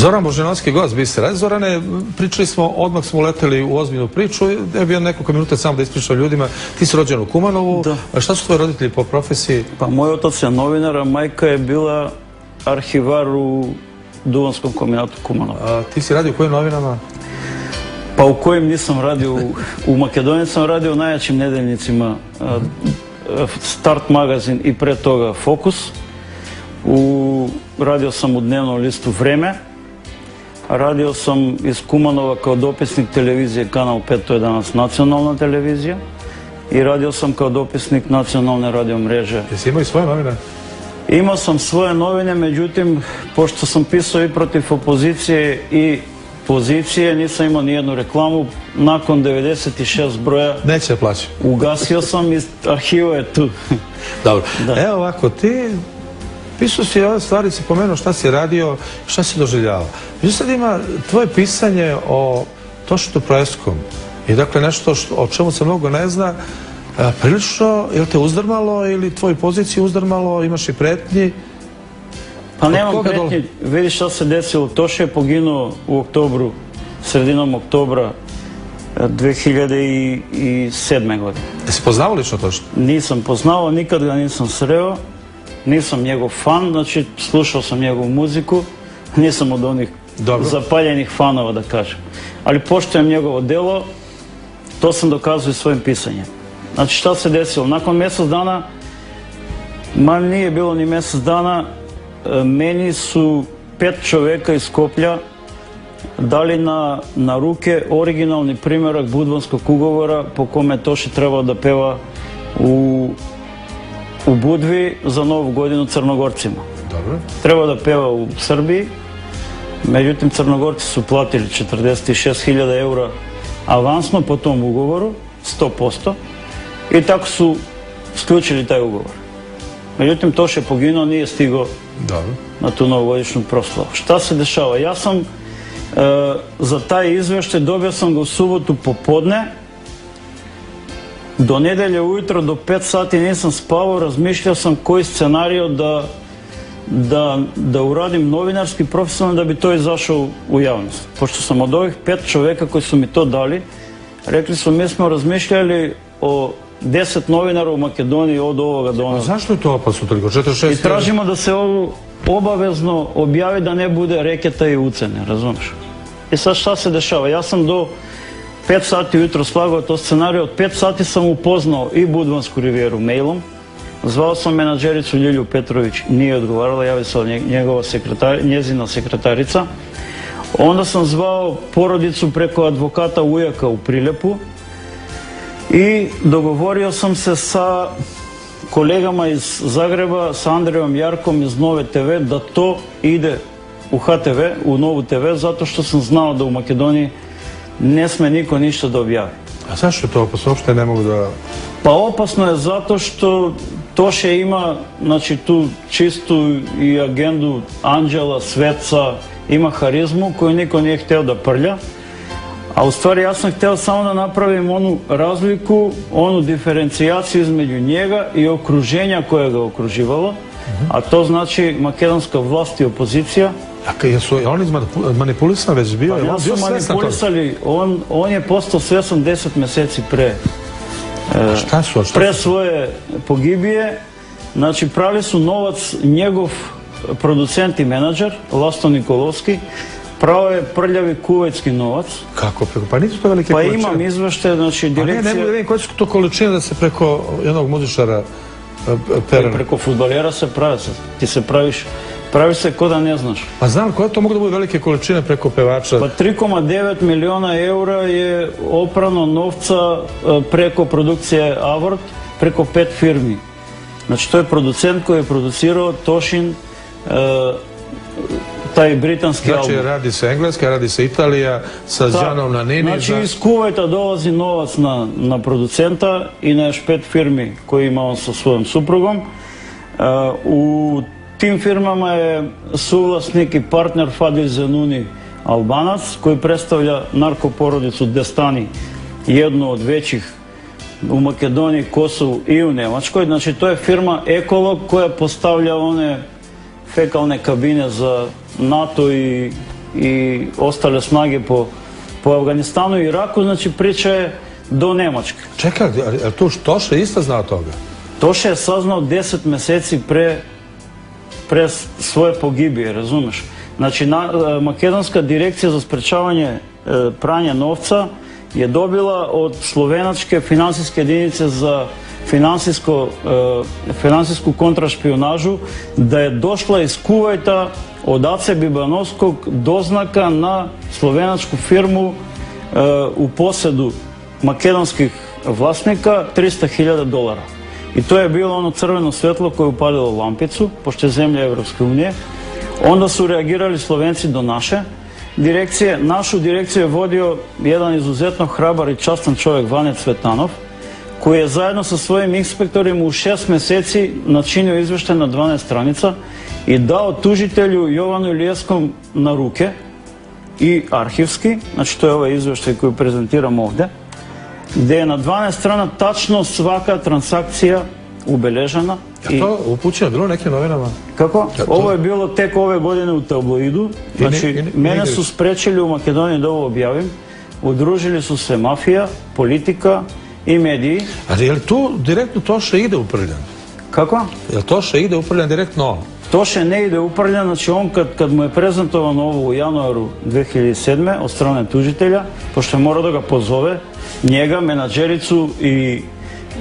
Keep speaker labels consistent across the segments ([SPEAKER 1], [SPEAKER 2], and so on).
[SPEAKER 1] Zoran Božanovski, gost Bisera. Zorane, pričali smo, odmah smo uleteli u ozbiljnu priču. Ja bih nekoliko minuta samo da ispričam ljudima. Ti si rođen u Kumanovu.
[SPEAKER 2] Da.
[SPEAKER 1] Šta su tvoji roditelji po profesiji?
[SPEAKER 2] Pa moj otac je novinar, a majka je bila arhivar u Duvanskom kombinatu Kumanovo.
[SPEAKER 1] A ti si radio u kojim novinama?
[SPEAKER 2] Pa u kojim nisam radio, u Makedoniji sam radio u najjačim nedeljnicima, Start magazin i pre toga Fokus. Radio sam u dnevnom listu Vreme. Radio sam iz Kumanova kao dopisnik televizije Kanal 5, to je danas nacionalna televizija. I radio sam kao dopisnik nacionalne radio mreže.
[SPEAKER 1] Jesi imao i svoje novine?
[SPEAKER 2] Imao sam svoje novine, međutim, pošto sam pisao i protiv opozicije i pozicije, nisam imao nijednu reklamu. Nakon 96 broja
[SPEAKER 1] Neće plaći.
[SPEAKER 2] ugasio sam i arhiva je tu.
[SPEAKER 1] Dobro.
[SPEAKER 2] Da.
[SPEAKER 1] Evo ovako, ti pisao si ove stvari, si pomenuo šta si radio, šta si doživljavao. Međutim, sad ima tvoje pisanje o Tošitu Proeskom i dakle nešto o čemu se mnogo ne zna, prilično, je li te uzdrmalo ili tvoju poziciju uzdrmalo, imaš i pretnji?
[SPEAKER 2] Pa nemam pretnji, vidiš šta se desilo. Toši je poginuo u oktobru, sredinom oktobra 2007. godine.
[SPEAKER 1] Jesi poznao lično Tošitu?
[SPEAKER 2] Nisam poznao, nikad ga nisam sreo, nisam njegov fan, znači slušao sam njegovu muziku, nisam od onih zapaljenih fanova, da kažem. Ali poštujem njegovo delo, to sam dokazao i svojim pisanjem. Znači šta se desilo? Nakon mjesec dana, nije bilo ni mjesec dana, meni su 5 čoveka iz Skoplja dali na ruke originalni primjerak Budvanskog ugovora po kome Toši trebao da peva u Budvi za Novu godinu Crnogorcima.
[SPEAKER 1] Dobro.
[SPEAKER 2] Trebao da peva u Srbiji, međutim Crnogorci su platili 46.000 eura avansno po tom ugovoru, 100%, i tako su sključili taj ugovor. Međutim, Toši je poginuo, nije stigao na tu novogodišnju proslavu. Šta se dešava? Ja sam za taj izveštaj, dobio sam ga u subotu popodne, do nedelje ujutro, do 5 sati nisam spavao, razmišljao sam koji scenario da uradim novinarski, profesionalno, da bi to izašao u javnost. Pošto sam od ovih 5 čoveka koji su mi to dali, rekli su, mi smo razmišljali o 10 novinara u Makedoniji od ovoga do onoga.
[SPEAKER 1] Zašto je to opasno toliko? 46.000?
[SPEAKER 2] I tražimo da se ovo obavezno objavi, da ne bude reketa i ucene, razumiješ? I sad šta se dešava? Ja sam do 5 sati ujutro slagao to scenariju, od 5 sati sam upoznao i Budvansku rivijeru mailom, zvao sam menadžericu Ljilju Petrović, nije odgovarala, javi se njezina sekretarica. Onda sam zvao porodicu preko advokata Ujaka u Priljepu i dogovorio sam se sa kolegama iz Zagreba, sa Andrijom Jarkom iz Nove TV, da to ide u HTV, u Novu TV, zato što sam znao da u Makedoniji ne sme niko ništa da objavi.
[SPEAKER 1] A zašto je to opasno? Uopšte ne mogu da...
[SPEAKER 2] Pa opasno je zato što Toše ima, znači, tu čistu i agendu anđela, sveca, ima harizmu koju niko nije hteo da prlja, a u stvari ja sam hteo samo da napravim onu razliku, onu diferencijaciju između njega i okruženja koje ga okruživalo, a to znači makedonska vlast i opozicija.
[SPEAKER 1] Jesu oni manipulisani već bio?
[SPEAKER 2] Ja su manipulisali, on je postao svesan 10 meseci pre svoje pogibije. Znači, pravili su novac, njegov producent i menadžer, Lasto Nikolovski, pravo je prljavi kuvajtski novac.
[SPEAKER 1] Kako? Pa nisu to velike količine?
[SPEAKER 2] Pa imam izvešte, znači direkcija...
[SPEAKER 1] Ne mogu da vidim koje su to količine da se preko jednog muzičara pere?
[SPEAKER 2] Preko fudbalera se pravi, ti se praviš se ko da ne znaš.
[SPEAKER 1] Pa znam, koje to mogu da budu velike količine preko pevača?
[SPEAKER 2] Pa 3,9 miliona eura je oprano novca preko produkcije Avort, preko 5 firmi. Znači, to je producent koji je producirao Tošin, taj britanski album.
[SPEAKER 1] Znači, radi se Engleska, radi se Italija, sa Đanom na Nini.
[SPEAKER 2] Znači, iz Kuvajta dolazi novac na producenta i na još 5 firmi koje ima on sa svojom suprugom. U tim firmama je suvlasnik i partner Fadil Zenuni, Albanac, koji predstavlja narkoporodicu Destani, jednu od većih u Makedoniji, Kosovu i u Nemačkoj. Znači, to je firma Ekolog koja postavlja one fekalne kabine za NATO i i ostale snage po Afganistanu i Iraku, znači priča je do Nemačke.
[SPEAKER 1] Čekaj, ali tu Toša isto zna toga?
[SPEAKER 2] Toša je saznao 10 meseci pre svoje pogibije, razumeš? Znači, Makedonska direkcija za sprečavanje pranja novca je dobila od slovenačke finansijske jedinice za finansijsku kontrašpionažu da je došla iz Kuvajta od Ace Bibanovskog doznaka na slovenačku firmu u posedu makedonskih vlasnika $300.000. I to je bilo ono crveno svetlo koje je upalilo lampicu, pošto je zemlja Evropske unije. Onda su reagirali Slovenci do naše direkcije. Našu direkciju je vodio jedan izuzetno hrabar i častan čovjek, Vane Cvetanov, koji je zajedno sa svojim inspektorima u 6 meseci načinio izveštaj na 12 stranica i dao tužitelju Jovanu Ilijeskom na ruke i arhivski, znači to je ovaj izveštaj koji prezentiram ovde, gde je na 12 strana tačno svaka transakcija ubeležena.
[SPEAKER 1] Je to upućeno bilo nekim novinama?
[SPEAKER 2] Kako? Ovo je bilo tek ove godine u tabloidu. Znači, mene su sprečili u Makedoniji da ovo objavim. Udružili su se mafija, politika i mediji.
[SPEAKER 1] Ali je li tu direktno Toša ide uprljan?
[SPEAKER 2] Kako?
[SPEAKER 1] Je li Toša ide uprljan direktno ovo?
[SPEAKER 2] Toša ne ide uprljan, znači on kad mu je prezentovano ovo u januaru 2007. od strane tužitelja, pošto je morao da ga pozove, njega, menadžericu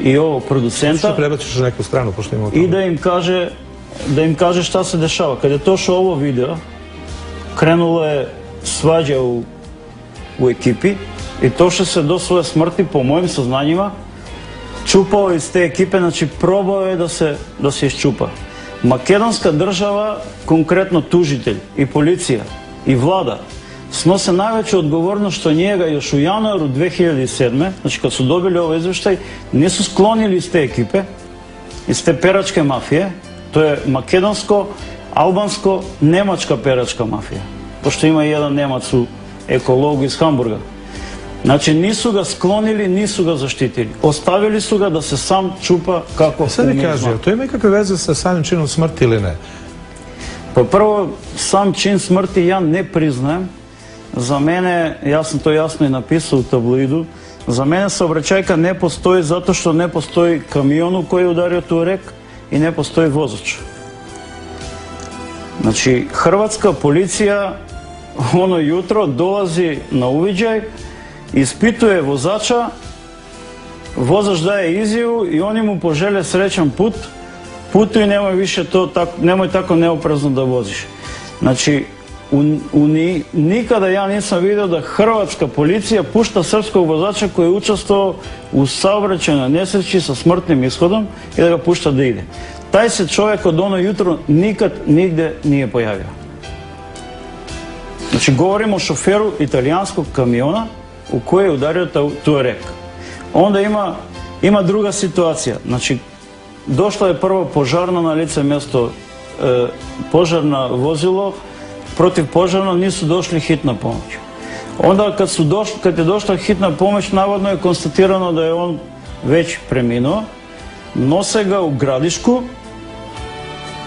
[SPEAKER 2] i ovog producenta.
[SPEAKER 1] Što prebaciš na neku stranu, pošto imamo tamo.
[SPEAKER 2] I da im kaže šta se dešava. Kad je Toša ovo video, krenulo je svađa u ekipi i Toša se do svoje smrti, po mojim saznanjima, čupao iz te ekipe, znači probao je da se iščupa. Makedonska država, konkretno tužitelj i policija i vlada, snose najveću odgovornost što njega još u januaru 2007. znači kad su dobili ovo izveštaj, nisu sklonili iz te ekipe, iz te peračke mafije. To je makedonsko-albansko-nemačka peračka mafija, pošto ima jedan Nemac u ekologu iz Hamburga. Znači nisu ga sklonili, nisu ga zaštitili. Ostavili su ga da se sam čupa kako
[SPEAKER 1] sad mi kaže, to ima ikakve veze sa samim činom smrti ili ne?
[SPEAKER 2] Pa prvo, sam čin smrti ja ne priznajem. Za mene, ja sam to jasno i napisao u tabloidu, za mene saobraćajka ne postoji zato što ne postoji kamion u koji je udario Tuareg i ne postoji vozač. Znači, hrvatska policija ono jutro dolazi na uviđaj, ispituje vozača, vozač daje izjavu i oni mu požele srećan put, putuj, nemoj tako neoprezno da voziš. Znači, nikada ja nisam vidio da hrvatska policija pušta srpskog vozača koji je učestvovao u saobraćajnoj nesreći sa smrtnim ishodom i da ga pušta da ide. Taj se čovjek od ono jutro nikad nigde nije pojavio. Znači, govorimo o šoferu italijanskog kamiona u koji je udario Tuareg. Onda ima druga situacija. Znači, došla je prvo požarna na lice mjesto, požarna vozilo, protiv požarno nisu došli hitna pomoć. Onda kad je došla hitna pomoć, navodno je konstatirano da je on već preminuo. Nose ga u Gradišku,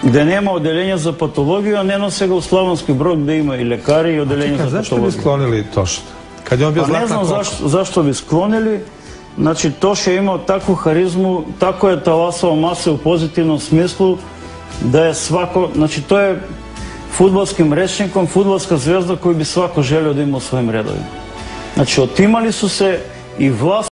[SPEAKER 2] gde nema odeljenja za patologiju, a ne nose ga u Slavonski Brod gde ima i lekari i odeljenja za patologiju.
[SPEAKER 1] Zašto bi sklonili Toša? Kad je on bio
[SPEAKER 2] pa ne znam zašto bi sklonili. Znači, Toša je imao takvu harizmu, tako je talasao mase u pozitivnom smislu, da je svako, znači to je fudbalskim rečnikom, fudbalska zvezda koju bi svako želio da ima u svojim redovima. Znači, otimali su se i vlast